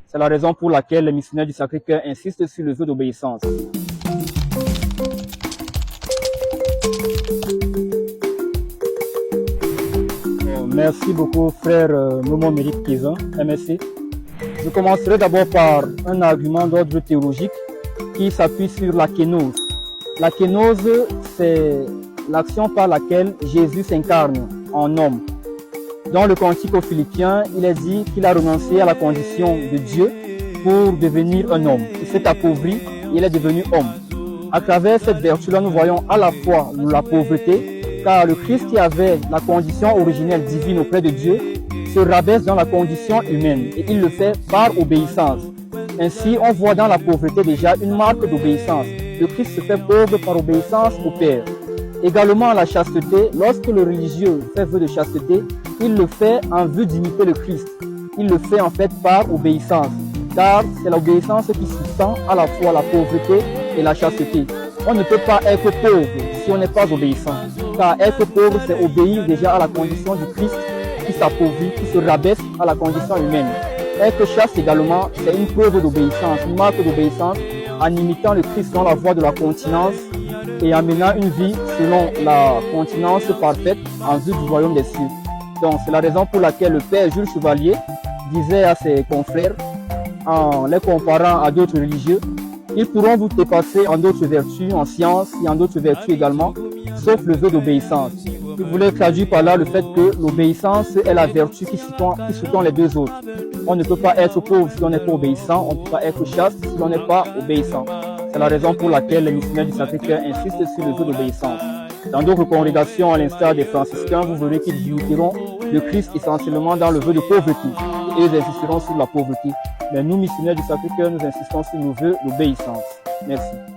C'est la raison pour laquelle les missionnaires du Sacré-Cœur insistent sur le vœu d'obéissance. Merci beaucoup, frère Momo Mérique Kézin, MSC. Je commencerai d'abord par un argument d'ordre théologique qui s'appuie sur la kénose. La kénose, c'est l'action par laquelle Jésus s'incarne en homme. Dans le Cantique aux Philippiens, il est dit qu'il a renoncé à la condition de Dieu pour devenir un homme. Il s'est appauvri et il est devenu homme. À travers cette vertu-là, nous voyons à la fois la pauvreté, car le Christ qui avait la condition originelle divine auprès de Dieu se rabaisse dans la condition humaine et il le fait par obéissance. Ainsi, on voit dans la pauvreté déjà une marque d'obéissance. Le Christ se fait pauvre par obéissance au Père. Également la chasteté, lorsque le religieux fait vœu de chasteté, il le fait en vue d'imiter le Christ. Il le fait en fait par obéissance, car c'est l'obéissance qui sous-tend à la fois la pauvreté et la chasteté. On ne peut pas être pauvre si on n'est pas obéissant, car être pauvre, c'est obéir déjà à la condition du Christ qui s'appauvrit, qui se rabaisse à la condition humaine. Être chaste également, c'est une preuve d'obéissance, une marque d'obéissance en imitant le Christ dans la voie de la continence et en menant une vie selon la continence parfaite en vue du royaume des cieux. Donc c'est la raison pour laquelle le Père Jules Chevalier disait à ses confrères, en les comparant à d'autres religieux, ils pourront vous dépasser en d'autres vertus, en sciences et en d'autres vertus également, sauf le vœu d'obéissance. Il voulait traduire par là le fait que l'obéissance est la vertu qui sous-tend les deux autres. On ne peut pas être pauvre si on n'est pas obéissant, on ne peut pas être chaste si on n'est pas obéissant. C'est la raison pour laquelle les missionnaires du Sacré-Cœur insistent sur le vœu d'obéissance. Dans d'autres congrégations, à l'instar des franciscains, vous verrez qu'ils imiteront le Christ essentiellement dans le vœu de pauvreté. Et ils insisteront sur la pauvreté. Mais nous, missionnaires du Sacré-Cœur, nous insistons sur le vœu d'obéissance. Merci.